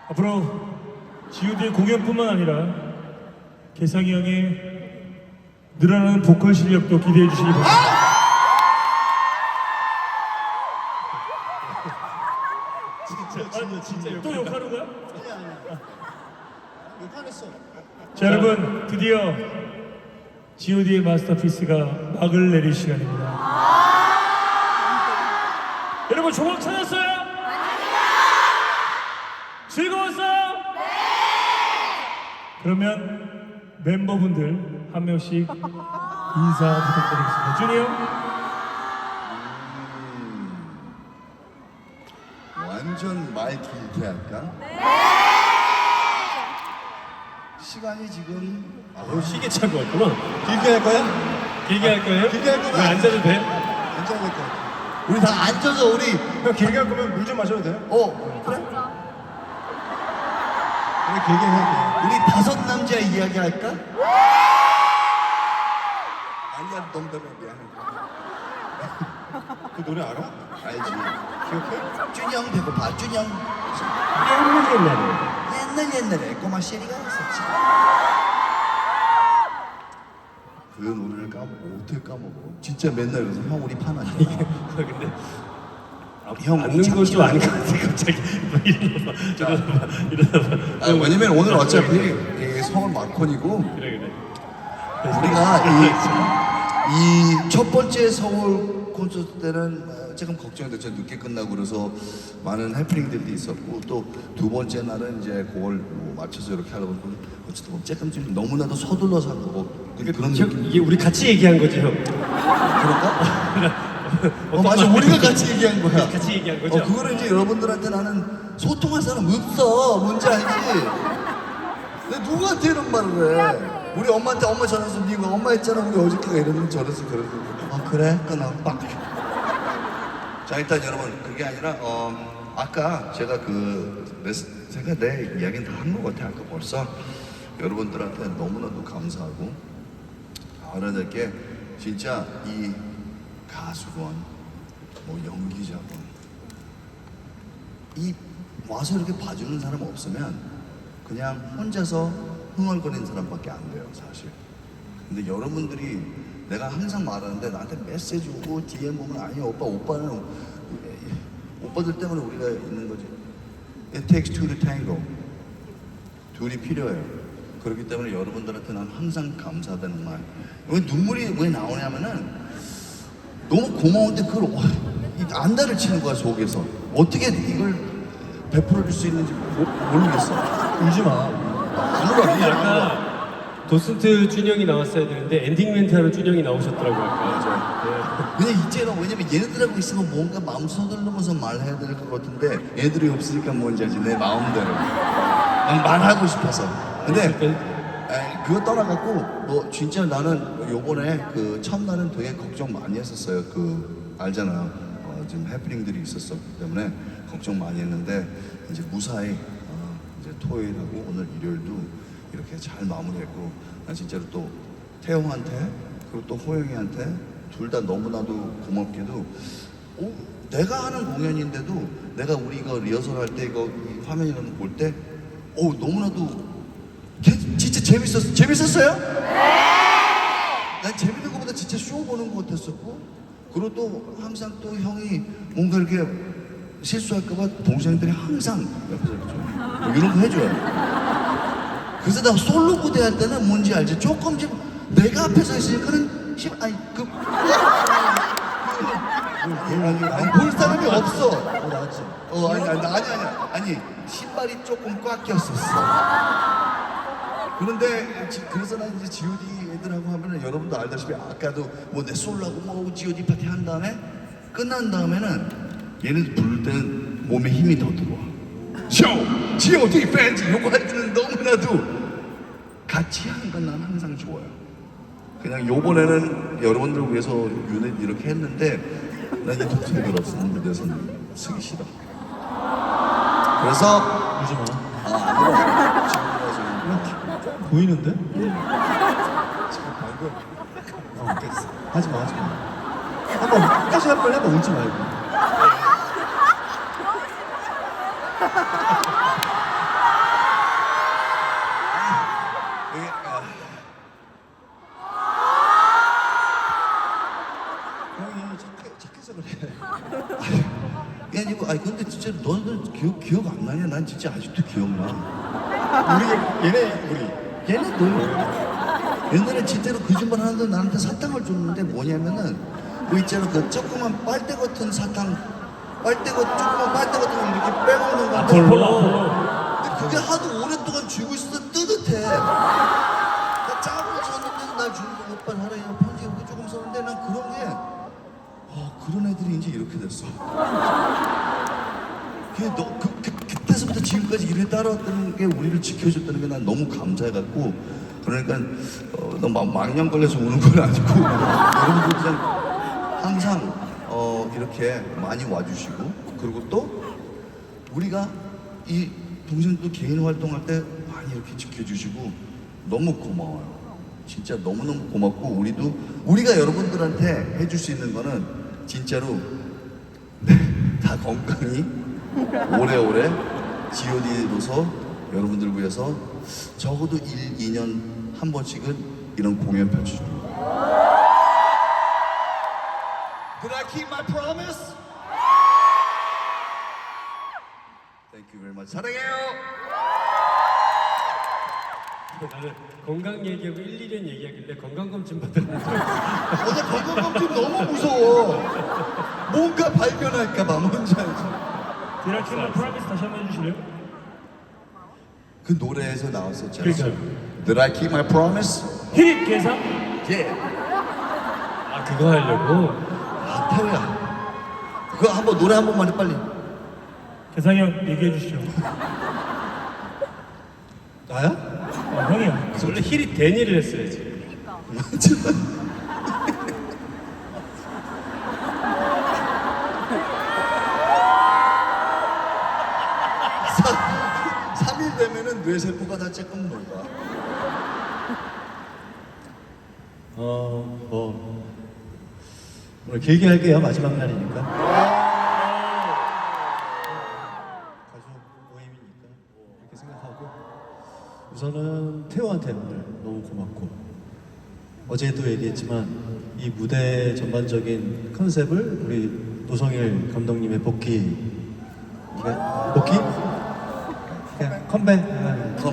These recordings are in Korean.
앞으로 G.O.D의 공연뿐만 아니라 개상이 형의 늘어나는 보컬 실력도 기대해 주시기 바랍니다. 진짜 또 욕하는 거야? 욕하겠어. 자 여러분, 드디어 G.O.D의 마스터피스가 막을 내릴 시간입니다. 여러분 조각 찾았어요? 아닙니다. 즐거웠어요? 네. 그러면 멤버분들 한 명씩 인사 부탁드리겠습니다. 준이 형. 완전 말 길게 할까? 네. 시간이 지금 시계 차고 왔구나. 길게 할 거야? 길게 할 거예요? 길게 할 거면 왜 앉아도 돼? 괜찮을 것 같아. 우리 다 앉아서 우리 형 길게 할 거면 물 좀 마셔도 돼요? 그래? 우리 길게 해야 돼. 우리 다섯 남자 이야기 할까? 아니야 농담이야 미안해. 그 노래 알아? 알지. 기억해? 준이 형 배고파. 준이 형 옛날에 꼬마 셰리가 있었지. 그 노래를 어떻게 까먹어? 진짜 맨날 그래서 형 우리 판 아니야. 근데 형 앉는 건 좀 아닌 것 같아. 갑자기 일어나봐. 왜냐면 오늘 어차피 이 서울 마콘이고 그래. 우리가 이 첫 번째 서울 콘서트 때는 조금 걱정이 됐죠. 늦게 끝나고 그래서 많은 해프닝들이 있었고 또 두 번째 날은 이제 그걸 뭐 맞춰서 이렇게 하다 보니까 어쨌든 뭐 조금 좀 너무나도 서둘러서 한 거고 그런 느낌. 이게 우리 같이 얘기한 거지 형. 그런가? 맞아 우리가 같이 얘기한 거야. 같이 얘기한 거죠? 그거를 이제 여러분들한테 나는 소통할 사람 없어. 뭔지 알지? 근데 누구한테 이런 말을 해? 우리 엄마한테 엄마 전화해서 네가 엄마 했잖아 우리 어저께가 이랬는데 저랬어 그래? 끊어 빡. 자 일단 여러분 그게 아니라 아까 제가 제가 내 이야기는 다 한 것 같아. 아까 벌써 여러분들한테 너무나도 감사하고 알아야 될 게 진짜 이 가수건 뭐 연기자건 이 와서 이렇게 봐주는 사람 없으면 그냥 혼자서 흥얼거리는 사람밖에 안 돼요 사실. 근데 여러분들이 내가 항상 말하는데 나한테 메시지 오고 DM 보면 아니 오빠는 오빠들 때문에 우리가 있는 거지. It takes two to tango. 둘이 필요해요. 그렇기 때문에 여러분들한테 난 항상 감사하다는 말. 왜 눈물이 왜 나오냐면은 너무 고마운데 그걸 안달을 치는 거야 속에서. 어떻게 이걸 베풀어 줄 수 있는지 모르겠어. 울지 마. 아니 아까 도슨트 준영이 나왔어야 되는데 엔딩 멘트하는 준영이 나오셨더라고요. 아까. 그냥 이제는 왜냐면 얘네들하고 있으면 뭔가 마음 서둘러면서 말해야 될 것 같은데 얘들이 없으니까 뭔지 알지 내 마음대로 난 말하고 싶어서. 근데 그거 떠나갖고 뭐 진짜 나는 요번에 그 첫날은 되게 걱정 많이 했었어요. 알잖아 지금 해프닝들이 있었었기 때문에 걱정 많이 했는데 이제 무사히 이제 토요일하고 오늘 일요일도 이렇게 잘 마무리했고 난 진짜로 또 태용한테 그리고 또 호영이한테 둘 다 너무나도 고맙게도 내가 하는 공연인데도 내가 우리 이거 리허설 할 때 이거 이 화면 이런 거 볼 때 너무나도 진짜 재밌었어요? 네! 난 재밌는 것보다 진짜 쇼 보는 것 같았었고 그리고 또 항상 또 형이 뭔가 이렇게 실수할까봐 동생들이 항상 옆에서 이렇게 뭐 이런 거 해줘요. 그래서 나 솔로 무대 할 때는 뭔지 알지? 조금 좀 내가 앞에서 있으니까는 아니 볼 사람이 없어. 나왔지. 아니 신발이 조금 꽉 꼈었어. 그런데 그래서 난 이제 G.O.D 애들하고 하면은 여러분도 알다시피 아까도 뭐 내 솔로하고 뭐 G.O.D 파티 한 다음에 끝난 다음에는 얘네들 부를 때는 몸에 힘이 더 들어와. 쇼! G.O.D 팬즈 요거 할 때는 너무나도 같이 하는 건 난 항상 좋아요. 그냥 요번에는 여러분들 위해서 유닛 이렇게 했는데 난 이 동생들 없으면 무대에서는 쓰기 싫어. 그래서 울지 마. 아니라 지금 보이는데? 지금 방금 하지 마. 한번 끝까지 할 걸 해봐. 울지 말고. 1 진짜 너희들 기억 안 나냐? 난 진짜 아직도 기억나. 얘네 너무 옛날에 진짜로 거짓말 하는데 나한테 사탕을 줬는데 뭐냐면은 그 있잖아 그 조그만 빨대 같은 사탕 조그만 빨대 같은 거 이렇게 빼먹는 거 아폴로. 근데 그게 하도 오랫동안 쥐고 있어서 뜨뜻해. 나 짜고 줬는데 날 주는 거 오빠 사랑해 편지 여기 조금 썼는데 난 그런 게 그런 애들이 이제 이렇게 됐어. 그때서부터 지금까지 이래 따라왔다는 게 우리를 지켜줬다는 게 난 너무 감사해갖고 그러니까 너무 망령 걸려서 우는 건 아니고 여러분들 그냥 항상 이렇게 많이 와주시고 그리고 또 우리가 이 동생도 개인 활동할 때 많이 이렇게 지켜주시고 너무 고마워요. 진짜 너무너무 고맙고 우리가 여러분들한테 해줄 수 있는 거는 진짜로 다 건강히 오래오래 G.O.D로서 여러분들 위해서 적어도 1, 2년 한 번씩은 이런 공연 펼쳐줍니다. Did I keep my promise? Thank you very much. 사랑해요. 나는 건강 얘기하고 1, 2년 얘기하길래 건강검진 받았는데 어제 건강검진 너무 무서워. 뭔가 발견할까봐 뭔지 알지? 드라큘라 프라미스 다시 한번 해주실래요? 그 노래에서 나왔었잖아. 그렇죠. Did I keep my promise? 히릿 계산? 예. 아 그거 하려고? 태우야. 그거 한번 노래 한 번만 해 빨리. 계상이 형 얘기해 주시죠. 나야? 형이요. 원래 힐이 데니를 했어야지. 사 3일 되면은 뇌세포가 다 쬐끔 녹아. 오늘 길게 할게요. 마지막 날이니까. 가족 모임이니까 이렇게 생각하고 우선은 태호한테 오늘 너무 고맙고 어제도 얘기했지만 이 무대 전반적인 컨셉을 우리 노성일 감독님의 복귀 그냥 컴백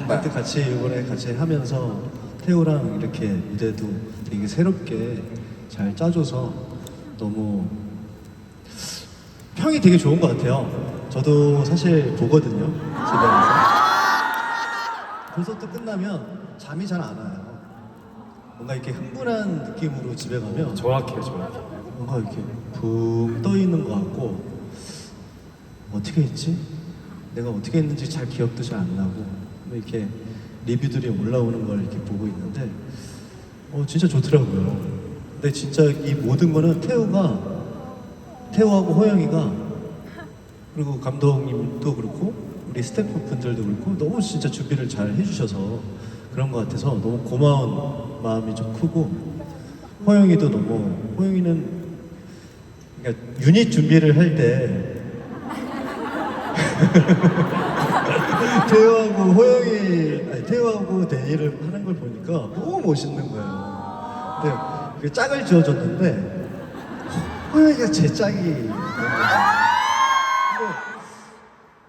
그때 같이 이번에 같이 하면서 태호랑 이렇게 무대도 되게 새롭게 잘 짜줘서 너무 평이 되게 좋은 것 같아요. 저도 사실 보거든요 집에서. 콘서트 끝나면 잠이 잘 안 와요. 뭔가 이렇게 흥분한 느낌으로 집에 가면 정확해. 뭔가 이렇게 붕 떠 있는 것 같고 어떻게 했지? 내가 어떻게 했는지 잘 기억도 잘 안 나고 이렇게 리뷰들이 올라오는 걸 이렇게 보고 있는데 진짜 좋더라고요. 근데 진짜 이 모든 거는 태호하고 호영이가 그리고 감독님도 그렇고 우리 스태프분들도 그렇고 너무 진짜 준비를 잘 해주셔서 그런 것 같아서 너무 고마운 마음이 좀 크고 호영이는 그러니까 유닛 준비를 할 때 태호하고 데니를 하는 걸 보니까 너무 멋있는 거예요. 근데 그 짝을 지어줬는데 호영이가 제 짝이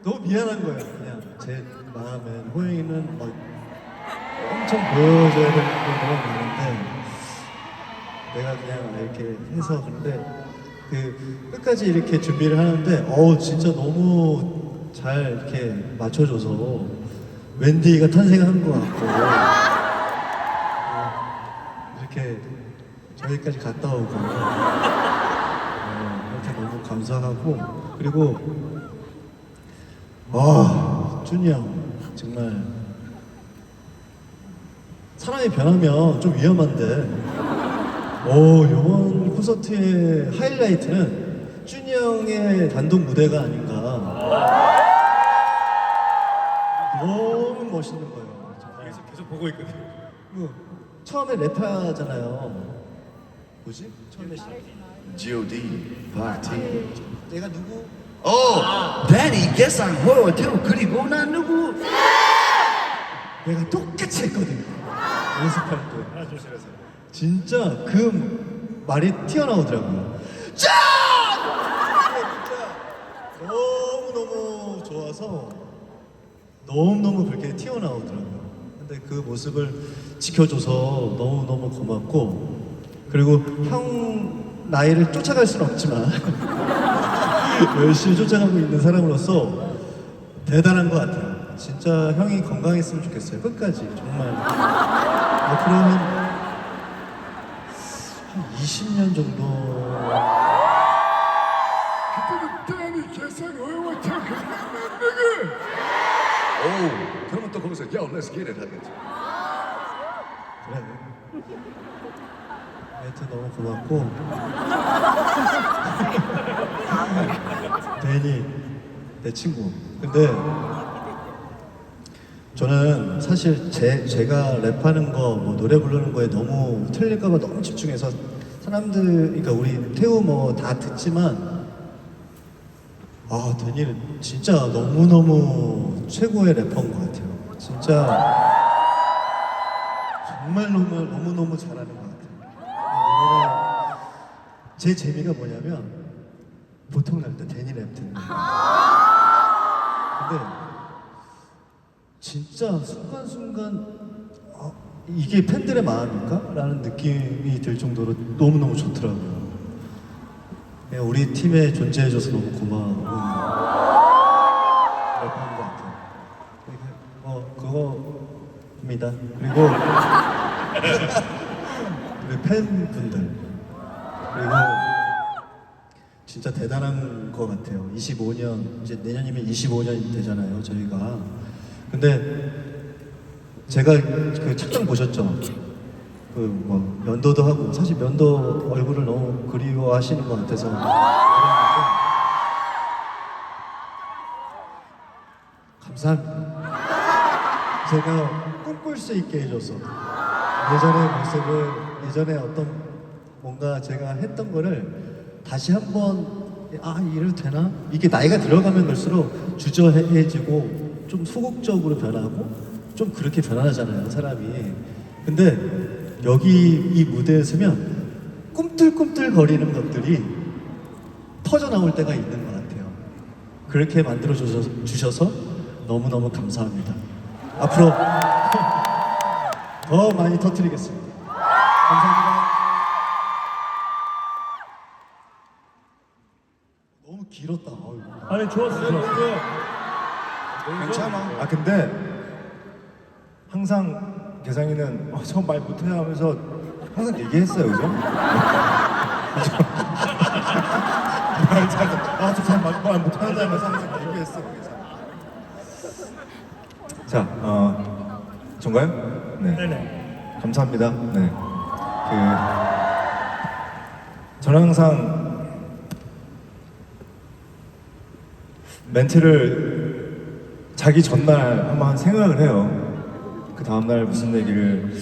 너무 미안한 거예요. 그냥 제 마음엔 호영이는 엄청 보여줘야 되는 게 너무 많은데 내가 그냥 이렇게 해서 그런데 그 끝까지 이렇게 준비를 하는데 진짜 너무 잘 이렇게 맞춰줘서 웬디가 탄생한 것 같고 이렇게 저기까지 갔다 오고 이렇게 너무 감사하고 그리고 준이 형 정말 사람이 변하면 좀 위험한데 이번 콘서트의 하이라이트는 준이 형의 단독 무대가 아닌가. 너무 멋있는 거예요. 여기서 계속 보고 있거든. 처음에 랩하잖아요. 뭐지? 처음에 G.O.D. 파티. 내가 누구? Daddy, guess I'm her. 태우 그리고 난 누구? 내가 똑같이 했거든. 연습할 때. 진짜 그 말이 튀어나오더라고요. 짠! 진짜 너무너무 좋아서 너무너무 그렇게 튀어나오더라고요. 근데 그 모습을 지켜줘서 너무너무 고맙고, 그리고 형 나이를 쫓아갈 수는 없지만 열심히 쫓아가고 있는 사람으로서 대단한 것 같아요. 진짜 형이 건강했으면 좋겠어요. 끝까지 정말. 앞으로 한 20년 정도. 오, 그러면 또 거기서 Yo, let's get it 하겠지. 그래. 하여튼 너무 고맙고 데니 내 친구. 근데 저는 사실 제가 랩하는 거, 뭐 노래 부르는 거에 너무 틀릴까봐 너무 집중해서 사람들, 그러니까 우리 태우 뭐 다 듣지만, 아 데니는 진짜 너무너무 최고의 래퍼인 것 같아요. 진짜 정말 너무너무 잘하는 것 같아요. 제 재미가 뭐냐면 보통 날 때 데니 랩 듣는 거. 근데 진짜 순간순간 이게 팬들의 마음일까? 라는 느낌이 들 정도로 너무너무 좋더라고요. 그냥 우리 팀에 존재해줘서 너무 고마운 래퍼인 것 같아요. 그거입니다. 그리고 우리 팬분들, 그리고 진짜 대단한 것 같아요. 25년, 이제 내년이면 25년이 되잖아요, 저희가. 근데 제가 그 책장 보셨죠? 그 뭐 면도도 하고, 사실 면도 얼굴을 너무 그리워하시는 것 같아서 그랬는데, 감사합니다. 제가 꿈꿀 수 있게 해줘서, 예전의 모습을, 예전에 어떤 뭔가 제가 했던 거를 다시 한번 이래도 되나? 이게 나이가 들어가면 갈수록 주저해지고 좀 소극적으로 변하고 좀 그렇게 변하잖아요, 사람이. 근데 여기 이 무대에 서면 꿈틀꿈틀 거리는 것들이 터져 나올 때가 있는 것 같아요. 그렇게 만들어 주셔서 너무너무 감사합니다. 앞으로 더 많이 터뜨리겠습니다. 감사합니다. 너무 길었다. 어이구. 아니 좋았어. 괜찮아. 근데 항상 개상이는 저 말 못해요 하면서 항상 얘기했어요, 그죠? 말 못하는다 하면서 항상 얘기했어. 자, 전가요? 네. 네네. 감사합니다. 네. 저는 항상 멘트를 자기 전날 한번 생각을 해요. 그 다음날 무슨 얘기를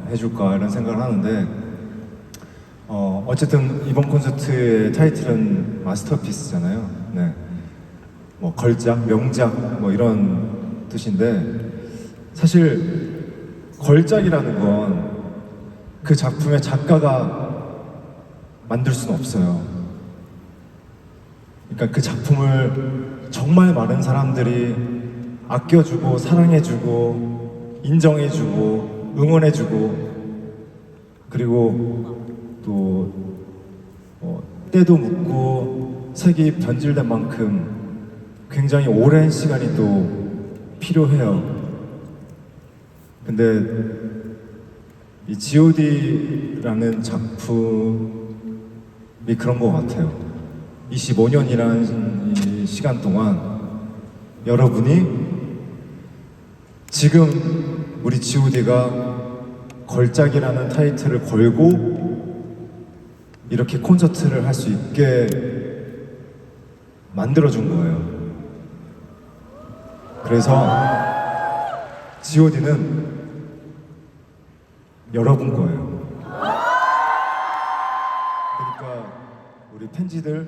해줄까 이런 생각을 하는데, 어쨌든 이번 콘서트의 타이틀은 마스터피스잖아요. 네. 뭐 걸작, 명작 뭐 이런 뜻인데, 사실 걸작이라는 건 그 작품의 작가가 만들 수는 없어요. 그러니까 그 작품을 정말 많은 사람들이 아껴주고 사랑해주고 인정해주고 응원해주고, 그리고 또 때도 묻고 색이 변질된 만큼 굉장히 오랜 시간이 또 필요해요. 근데 이 G.O.D라는 작품이 그런 것 같아요. 25년이라는 이 시간 동안 여러분이 지금 우리 G.O.D가 걸작이라는 타이틀을 걸고 이렇게 콘서트를 할 수 있게 만들어준 거예요. 그래서 G.O.D는 여러분 거예요. 그러니까 우리 팬지들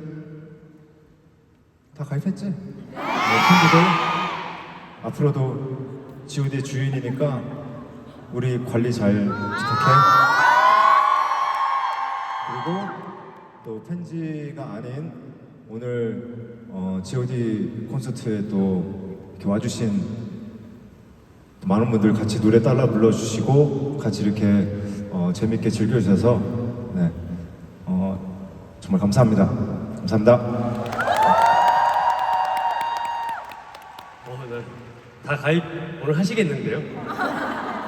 다 가입했지? 네, 팬지들 앞으로도 G.O.D의 주인이니까 우리 관리 잘 부탁해. 그리고 또 팬지가 아닌 오늘 G.O.D 콘서트에 또 이렇게 와주신 또 많은 분들 같이 노래 따라 불러주시고 같이 이렇게 재밌게 즐겨주셔서 네, 정말 감사합니다. 감사합니다. 다 가입 오늘 하시겠는데요?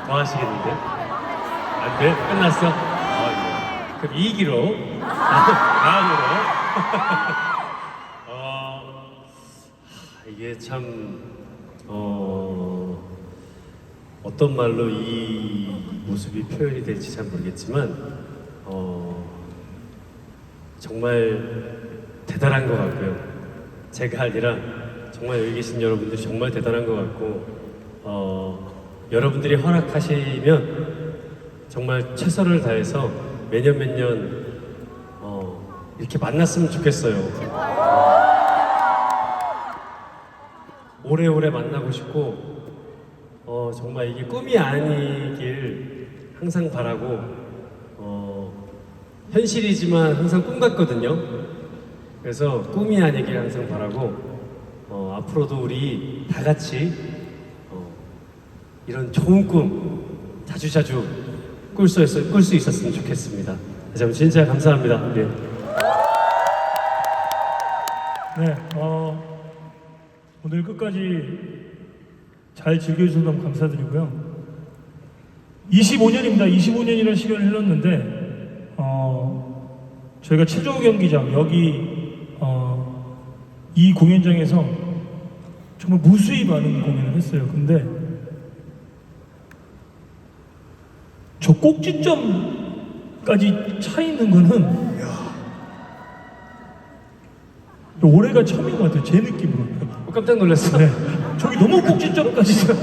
더 하시겠는데요? 안 돼? 끝났어? 예. 그럼 2기로 다음으로 이게 참 어떤 말로 이 모습이 표현이 될지 잘 모르겠지만 정말 대단한 것 같고요. 제가 아니라 정말 여기 계신 여러분들이 정말 대단한 것 같고 여러분들이 허락하시면 정말 최선을 다해서 매년 이렇게 만났으면 좋겠어요. 오래오래 만나고 싶고 정말 이게 꿈이 아니길 항상 바라고 현실이지만 항상 꿈 같거든요. 그래서 꿈이 아니길 항상 바라고 앞으로도 우리 다 같이 이런 좋은 꿈 자주자주 꿀 수 있었으면 좋겠습니다. 다시 한번 진짜 감사합니다. 네. 네, 오늘 끝까지 잘 즐겨주셔서 너무 감사드리고요. 25년입니다. 25년이라는 시간을 흘렀는데, 저희가 최종 경기장, 여기, 이 공연장에서 정말 무수히 많은 공연을 했어요. 근데, 저 꼭지점까지 차 있는 거는, 올해가 처음인 것 같아요. 제 느낌으로. 깜짝 놀랐어. 네. 저기 너무 꼭지점까지 진짜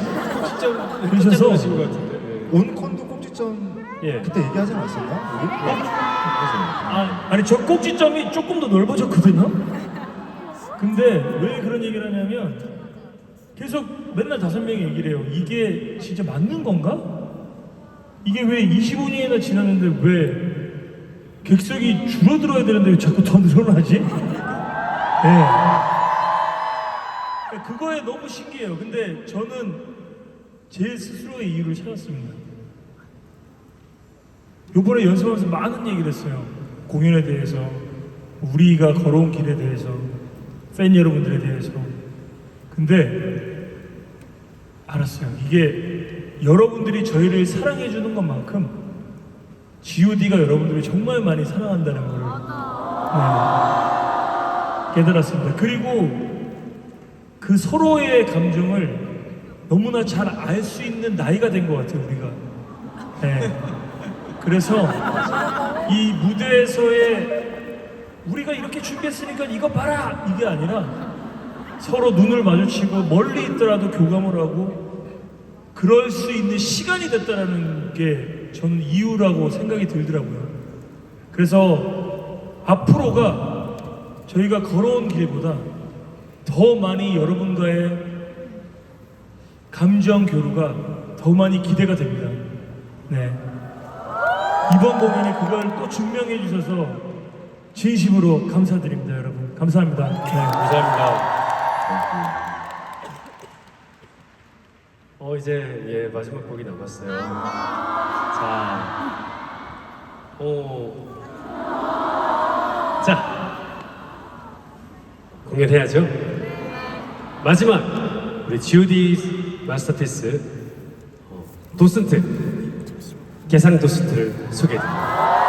그러셔서 놀라신 것 같은데. 네. 온콘도 꼭지점 예. 그때 얘기하지 않았었나? 우리? 아니 저 꼭지점이 조금 더 넓어졌거든요. 근데 왜 그런 얘기를 하냐면 계속 맨날 5명이 얘기를 해요. 이게 진짜 맞는 건가? 이게 왜 25년이나 지났는데 왜 객석이 줄어들어야 되는데 왜 자꾸 더 늘어나지? 네. 그거에 너무 신기해요. 근데 저는 제 스스로의 이유를 찾았습니다. 요번에 연습하면서 많은 얘기를 했어요. 공연에 대해서, 우리가 걸어온 길에 대해서, 팬 여러분들에 대해서. 근데 알았어요. 이게 여러분들이 저희를 사랑해주는 것만큼 G.O.D가 여러분들을 정말 많이 사랑한다는 걸 깨달았습니다. 그리고 그 서로의 감정을 너무나 잘 알 수 있는 나이가 된 것 같아요, 우리가. 네. 그래서 이 무대에서의 우리가 이렇게 준비했으니까 이거 봐라! 이게 아니라 서로 눈을 마주치고 멀리 있더라도 교감을 하고 그럴 수 있는 시간이 됐다는 게 저는 이유라고 생각이 들더라고요. 그래서 앞으로가 저희가 걸어온 길보다 더 많이 여러분과의 감정 교류가 더 많이 기대가 됩니다. 네. 이번 공연이 그걸 또 증명해 주셔서 진심으로 감사드립니다, 여러분. 감사합니다. 네. 감사합니다. 이제 마지막 곡이 남았어요. 자, 공연해야죠. 마지막 우리 G.O.D 마스터피스 도슨트 개상 도슨트를 소개해드립니다.